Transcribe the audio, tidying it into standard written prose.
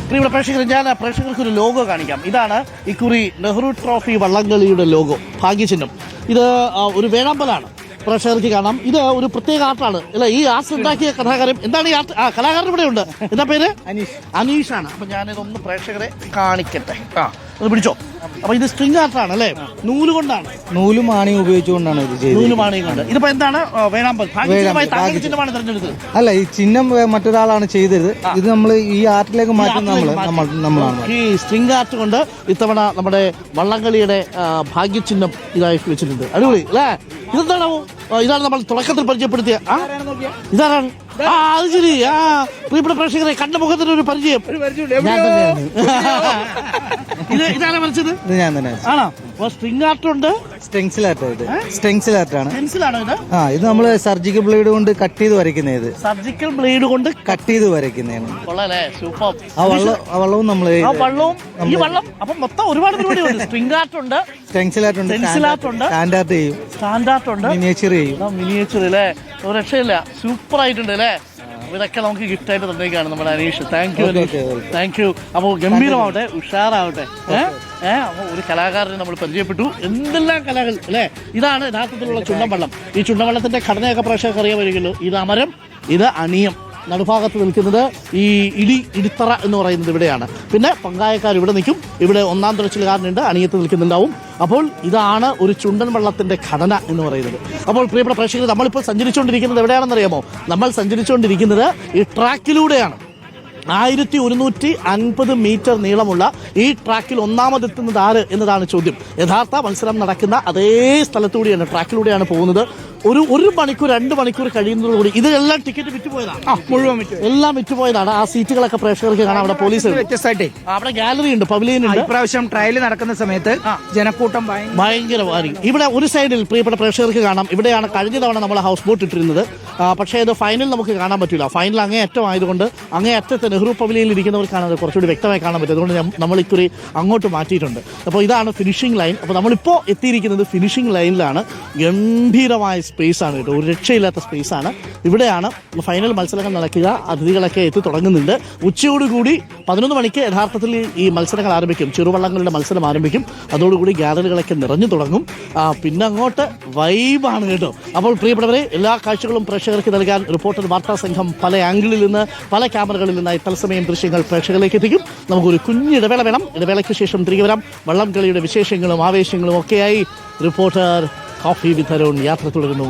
ഇവിടെ പ്രേക്ഷകർ ഞാൻ പ്രേക്ഷകർക്ക് ഒരു ലോഗോ കാണിക്കാം. ഇതാണ് ഇക്കുറി നെഹ്റു ട്രോഫി വള്ളംകളിയുടെ ലോഗോ, ഭാഗ്യചിഹ്നം. ഇത് ഒരു വേഴാമ്പലാണ്, പ്രേക്ഷകർക്ക് കാണാം. ഇത് ഒരു പ്രത്യേക ആർട്ടാണ് അല്ലെ. ഈ ആർട്ട് ഉണ്ടാക്കിയ കഥാകാരൻ എന്താണ്? ഈ ആർട്ട് കലാകാരൻ ഇവിടെ ഉണ്ട്. എന്താ പേര്? അനീഷാണ്. അപ്പൊ ഞാനിതൊന്ന് പ്രേക്ഷകരെ കാണിക്കട്ടെ. അത് പിടിച്ചോ. അപ്പൊ ഇത് സ്ട്രിംഗ് ആർട്ടാണ് അല്ലേ, നൂല് കൊണ്ടാണ്, നൂലും ആണിയും ഉപയോഗിച്ചുകൊണ്ടാണ് ഇത് ചെയ്തത്. നൂലും ആണിയും കൊണ്ട്. ഇതിപ്പോ എന്താണ്? വേഴാമ്പൽ ചിഹ്നമാണ് തിരഞ്ഞെടുത്തത്. അല്ല, ഈ ചിഹ്നം മറ്റൊരാളാണ് ചെയ്തത്. ഇത് നമ്മൾ ഈ ആർട്ടിലേക്ക് മാറ്റുന്ന നമ്മളാണ്. ഈ സ്ട്രിംഗ് ആർട്ട് കൊണ്ട് ഇത്തവണ നമ്മുടെ വള്ളംകളിയുടെ ഭാഗ്യചിഹ്നം ഇതായിട്ട് വെച്ചിട്ടുണ്ട്. അടിപൊളി അല്ലേ? ഇതെന്താണോ? ഇതാണ് നമ്മൾ തുടക്കത്തിൽ പരിചയപ്പെടുത്തിയ ഇതാരാണ്? അത് ശരി. പ്രിയപ്പെട്ട പ്രേക്ഷകരെ, കണ്ട മുഖത്തിന് ഒരു പരിചയം. ഇതാണ് വരച്ചത്? ഇത് ഞാൻ തന്നെ. ആണോ? സ്ട്രിംഗ് ആർട്ട് ഉണ്ട്, സ്റ്റെൻസിൽ ആർട്ടാണ്. പെൻസിലാണോ ഇത്? ഇത് നമ്മള് സർജിക്കൽ ബ്ലേഡ് കൊണ്ട് കട്ട് ചെയ്ത് വരയ്ക്കുന്നത്. സർജിക്കൽ ബ്ലേഡ് കൊണ്ട് കട്ട് ചെയ്ത് വരയ്ക്കുന്നതാണ്. കൊള്ളാല്ലേ, സൂപ്പർ. വള്ളവും നമ്മള് ഈ വള്ളം അപ്പൊ മൊത്തം ഒരുപാട് പരിപാടിയുണ്ട്. സ്ട്രിംഗ് ആർട്ട് ഉണ്ട്, സ്റ്റെൻസിൽ ആർട്ട് ഉണ്ട്, സ്റ്റാൻഡ് ആർട്ട് ചെയ്യും, സ്റ്റാൻഡ് ആർട്ട് ഉണ്ട്, മിനിയേച്ചർ ചെയ്യും. മിനിയേച്ചർ അല്ലേ, ഒരു രക്ഷയില്ല, സൂപ്പർ ആയിട്ടുണ്ട് അല്ലേ. ഇതൊക്കെ നമുക്ക് ഗിഫ്റ്റ് ആയിട്ട് തന്നേക്കാണ് നമ്മുടെ അനീഷ്. Thank you. അപ്പോൾ ഗംഭീരമാവട്ടെ, ഉഷാറാവട്ടെ. അപ്പോൾ ഒരു കലാകാരനെ നമ്മൾ പരിചയപ്പെട്ടു. എന്തെല്ലാം കലകൾ അല്ലേ. ഇതാണ് യഥാർത്ഥത്തിലുള്ള ചുണ്ടൻവള്ളം. ഈ ചുണ്ടൻവള്ളത്തിന്റെ ഘടനയൊക്കെ പ്രേക്ഷകർക്ക് അറിയാമായിരിക്കുമല്ലോ. ഇത് അമരം, ഇത് അണിയം. നടുഭാഗത്ത് നിൽക്കുന്നത് ഈ ഇടിത്തറ എന്ന് പറയുന്നത് ഇവിടെയാണ്. പിന്നെ പങ്കായക്കാർ ഇവിടെ നിൽക്കും. ഇവിടെ ഒന്നാം തുഴച്ചിലുകാരനുണ്ട്, അണിയത്ത് നിൽക്കുന്നുണ്ടാവും. അപ്പോൾ ഇതാണ് ഒരു ചുണ്ടൻ വള്ളത്തിന്റെ ഘടന എന്ന് പറയുന്നത്. അപ്പോൾ പ്രിയപ്പെട്ട പ്രേക്ഷകർ, നമ്മളിപ്പോൾ സഞ്ചരിച്ചുകൊണ്ടിരിക്കുന്നത് എവിടെയാണെന്നറിയാമോ? നമ്മൾ സഞ്ചരിച്ചുകൊണ്ടിരിക്കുന്നത് ഈ ട്രാക്കിലൂടെയാണ്. 1150 മീറ്റർ നീളമുള്ള ഈ ട്രാക്കിൽ ഒന്നാമതെത്തുന്നത് ആര് എന്നതാണ് ചോദ്യം. യഥാർത്ഥ മത്സരം നടക്കുന്ന അതേ സ്ഥലത്തൂടെയാണ്, ട്രാക്കിലൂടെയാണ് പോകുന്നത്. ഒരു മണിക്കൂർ 2 മണിക്കൂർ കഴിയുന്നതോടുകൂടി ഇതെല്ലാം ടിക്കറ്റ് വിറ്റുപോയതാണ്. മുഴുവൻ എല്ലാം വിറ്റുപോയതാണ്. ആ സീറ്റുകളൊക്കെ പ്രേക്ഷകർക്ക് കാണാം. അവിടെ പോലീസ് വ്യത്യസ്തമായിട്ടേ അവിടെ ഗാലറി ഉണ്ട്, പവലിയൻ ഉണ്ട്. ഇപ്രാവശ്യം ട്രയൽ നടക്കുന്ന സമയത്ത് ജനക്കൂട്ടം ഭയങ്കരമായിരിക്കും. ഇവിടെ ഒരു സൈഡിൽ പ്രിയപ്പെട്ട പ്രേക്ഷകർക്ക് കാണാം, ഇവിടെയാണ് കഴിഞ്ഞ തവണ നമ്മൾ ഹൗസ് ബോട്ട് ഇട്ടിരുന്നത്. പക്ഷേ ഇത് ഫൈനൽ നമുക്ക് കാണാൻ പറ്റില്ല. ഫൈനൽ അങ്ങേയറ്റം ആയതുകൊണ്ട് അങ്ങേയറ്റത്തെ നെഹ്റു പവലിയനിൽ ഇരിക്കുന്നവർക്കാണ് അത് കുറച്ചുകൂടി വ്യക്തമായി കാണാൻ പറ്റും. അതുകൊണ്ട് നമ്മൾ ഇക്കുറി അങ്ങോട്ട് മാറ്റിയിട്ടുണ്ട്. അപ്പോൾ ഇതാണ് ഫിനിഷിംഗ് ലൈൻ. അപ്പോൾ നമ്മളിപ്പോൾ എത്തിയിരിക്കുന്നത് ഫിനിഷിംഗ് ലൈനിലാണ്. ഗംഭീരമായ സ്പേസ് ആണ് കേട്ടോ, ഒരു രക്ഷയില്ലാത്ത സ്പേസ് ആണ്. ഇവിടെയാണ് ഫൈനൽ മത്സരങ്ങൾ നടക്കുക. അതിഥികളൊക്കെ എത്തി തുടങ്ങുന്നുണ്ട്. ഉച്ചയോടുകൂടി 11 മണിക്ക് യഥാർത്ഥത്തിൽ ഈ മത്സരങ്ങൾ ആരംഭിക്കും. ചെറുവള്ളങ്ങളുടെ മത്സരം ആരംഭിക്കും. അതോടുകൂടി ഗ്യാലറികളൊക്കെ നിറഞ്ഞു തുടങ്ങും. പിന്നെ അങ്ങോട്ട് വൈബാണ് കേട്ടോ. അപ്പോൾ പ്രിയപ്പെട്ടവരെ, എല്ലാ കാഴ്ചകളും പ്രേക്ഷകർക്ക് നൽകാൻ റിപ്പോർട്ടർ വാർത്താ സംഘം പല ആംഗിളിൽ നിന്ന്, പല ക്യാമറകളിൽ നിന്നായി തത്സമയം ദൃശ്യങ്ങൾ പ്രേക്ഷകരിലേക്ക് എത്തിക്കും. നമുക്കൊരു കുഞ്ഞിടവേള വേണം. ഇടവേളയ്ക്ക് ശേഷം തിരികെ വരാം. വള്ളം കളിയുടെ വിശേഷങ്ങളും ആവേശങ്ങളും ഒക്കെയായി റിപ്പോർട്ടർ കോഫി വിത്ത് അരുൺ യാത്ര തുടരുന്നു.